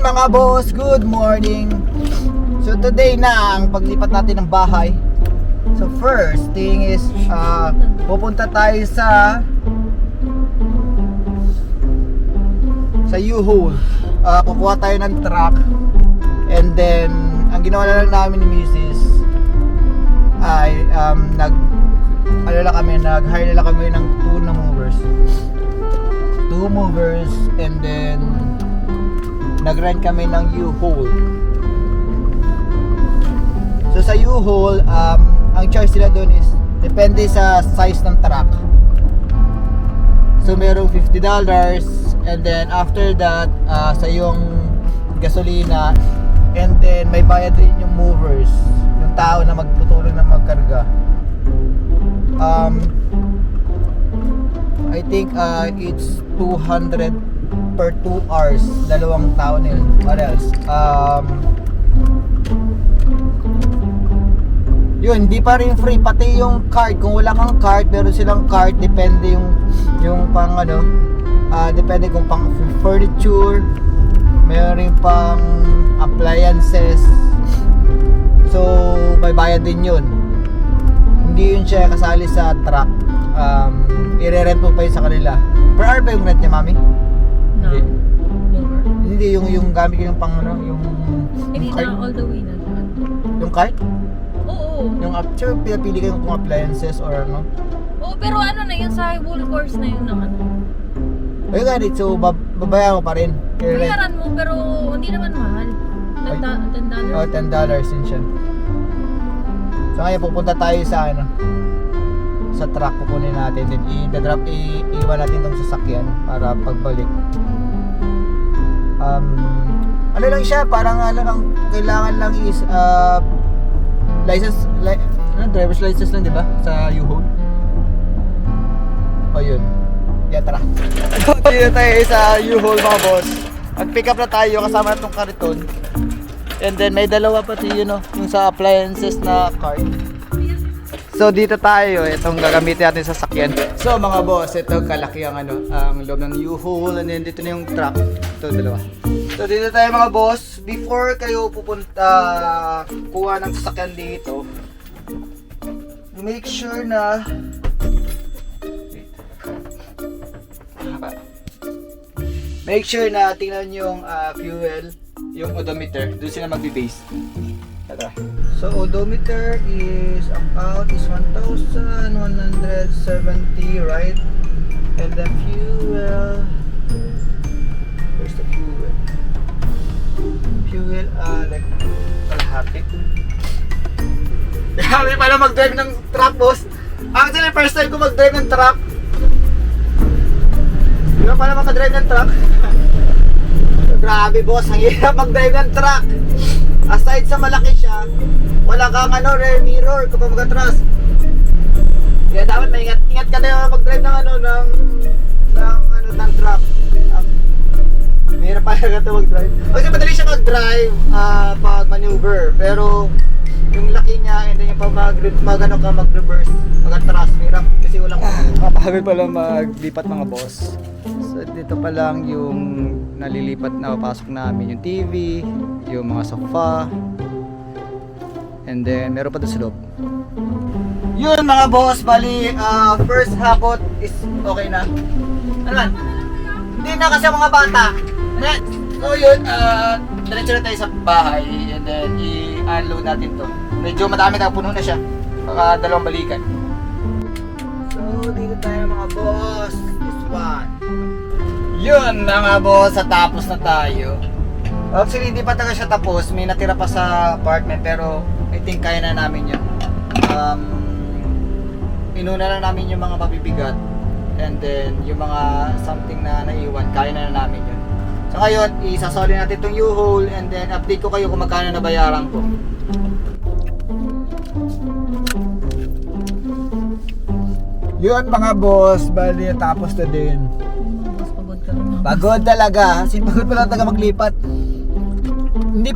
mga boss, good morning. So today na ang paglipat natin ng bahay. So first thing is pupunta tayo sa U-Haul. Kukuha tayo ng truck. And then ang ginawa na lang namin ni Mrs. ay nag-hire na kami ng two movers and then nag-rent kami ng U-Haul. So sa U-Haul, ang charge nila doon is depende sa size ng truck. So merong $50 and then after that sa yung gasolina and then may bayad rin yung movers, yung tao na magtutulong na magkarga. I think it's 200 per 2 hours, dalawang tao nila. What else? Yun, hindi pa rin free pati yung card. Kung wala kang card, meron silang card, depende yung pang depende kung pang furniture, meron rin pang appliances. So may bayad din yun. Hindi yun siya kasali sa truck. I-rent mo pa yun sa kanila. Per hour ba yung rent niya, mami? No. Hindi. Over. Hindi, yung gamit yung pang yung Hindi card. na all the way na naman. Yung card? Oo. Yung pinapili kayo kung appliances or ano. Oo, pero ano na yun sa whole course na yun naman. Ayun nga, so babayaran mo pa rin. Bayaran mo pero hindi naman mahal. $10. $10 din siya. So ngayon pupunta tayo sa sa truck, kukunin natin then iiwan natin tong sasakyan para pagbalik. Ano lang siya, parang ang kailangan lang is license, driver's license lang, di ba? Sa U-Haul. O yun. Yeah, tara. Dito tayo sa U-Haul, mga boss. Mag-pick up na tayo kasama na itong kariton. And then may dalawa pati yung sa appliances na cart. So dito tayo, itong gagamitin natin sa sasakyan. So mga boss, ito kalaki ang ang loob ng U-Haul and then dito na yung truck. Ito dalawa. So dito tayo mga boss, before kayo pupunta kuha ng sasakyan dito, make sure na tingnan yung fuel, yung odometer, doon sila magbe-base. So odometer is about 1,170, right? And the fuel, where's the fuel? Fuel, like kalahati. Grabe pala mag-drive ng truck, boss. Actually, first time ko mag-drive ng truck. Di ba pala makadrive ng truck? Grabe, boss, ang hirap mag-drive ng truck. Aside sa malaki siya, wala kang rear mirror kapag mag-atras. Kaya dapat ingat ka na mag-drive ng truck. Mahirap pa ito mag-drive. Kasi madali siya mag-drive pag maneuver, pero yung laki niya and then yung pag mag-reverse, mag-atras, mahirap kasi walang kapagod pala maglipat, mga boss. So dito pa lang yung nalilipat na papasok namin, yung TV, yung mga sofa, and then meron pa doon sa loob. Yun mga boss, bali first hakot is okay na. Ano man? Hindi na kasi mga bata. So yun, diretso na tayo sa bahay and then i-unload natin to. Medyo madami na, puno na siya. Baka dalawang balikan. So dito tayo mga boss, this one. Yun mga boss, sa tapos na tayo. Actually hindi pa talaga siya tapos, may natira pa sa apartment pero I think kaya na namin yun. Inuna na namin yung mga mabibigat and then yung mga something na naiwan, kaya na namin yun. So ngayon, isasoli natin itong U-Haul and then update ko kayo kung magkano na bayaran ko. Yun mga boss, bali tapos na din. Boss, pagod ka naman. Pagod talaga, pagod pa lang talaga maglipat. Hindi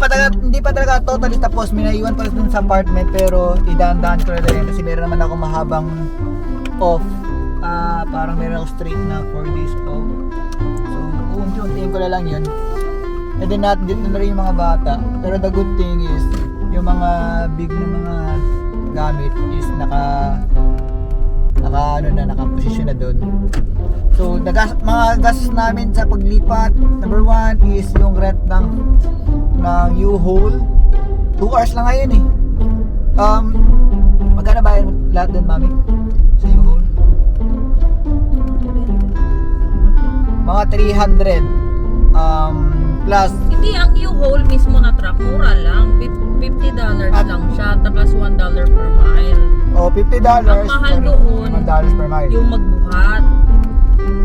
pa talaga totally tapos, may naiwan pa dun sa apartment pero idaan-daan ko na rin kasi meron naman ako mahabang off. Parang meron ako straight na 4 days off. So unti-untiin ko na lang yun. And then dito na rin yung mga bata. Pero the good thing is, yung mga big na mga gamit is naka-position na doon. So, mga gastos namin sa paglipat, number 1 is yung rent ng U-Haul. 2 hours lang ngayon eh. Magkano ba yung lahat doon, mami? Sa U-Haul? Mga 300. Plus, Hindi, ang U-Haul mismo na truck, mura lang. $50 lang siya, tapos $1 per mile. $50 Ang mahal doon, $1 per mile. yung magbuhat.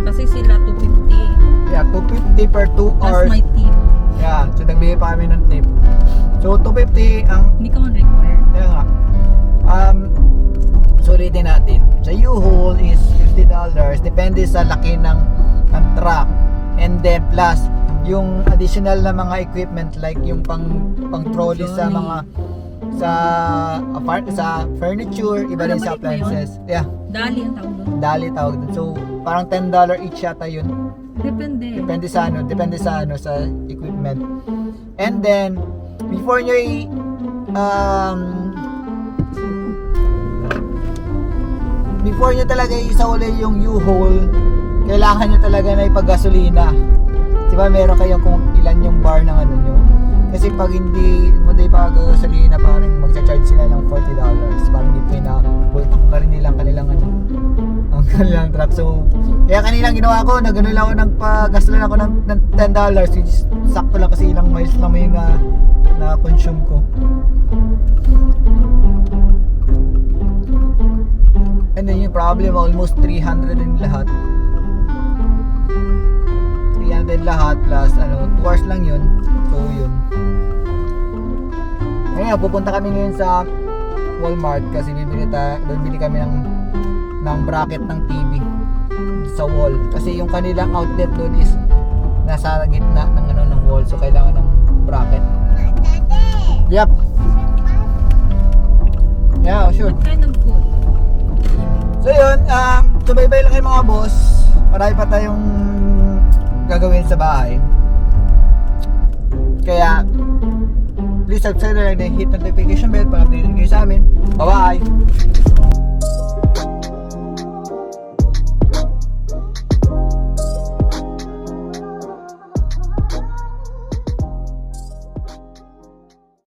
Kasi sila $250. Yeah, 250 per 2 Plus hours. may tip. Yeah, so nagbigay pa kami ng tip. So 250 ang Hindi ka man required. kaya nga. Sulitin natin. Sa U-Haul is $50 depende sa laki ng truck. And then plus yung additional na mga equipment like yung pang trolley sa mga sa furniture, iba din sa Ano ba yun? appliances. Yeah, Dali ang tawag doon. dali tawag dun. So parang $10 each yata yun. Depende. Depende sa equipment. And then before nyo talaga isauli yung U-Haul, kailangan nyo talaga na ipagasolina. Diba meron kayong kung ilan yung bar ng ano nyo. Kasi pag hindi mo na ipagasolina, parang magcha-charge sila ng $40. Parang hindi pinapultak pa rin nilang kanilang ang kanilang truck. So, kaya kanilang ginawa ko, nagano lang ako pagasolina ako ng $10, which is sakto lang kasi ilang miles lang yung na-consume ko. And then yung problem, almost 300 din lahat. 300 lahat plus 2 hours lang yun. So yun. Ngayon, pupunta kami ngayon sa Walmart kasi bibili kami ng bracket ng TV sa wall. Kasi yung kanilang outlet doon is nasa gitna ng wall. So kailangan ng bracket. Yep. Yeah, sure. What kind of food? So yun, subaybay lang kayo mga boss. Marami pa tayong gagawin sa bahay. Kaya please subscribe and hit notification bell para update kayo sa amin. Bye bye!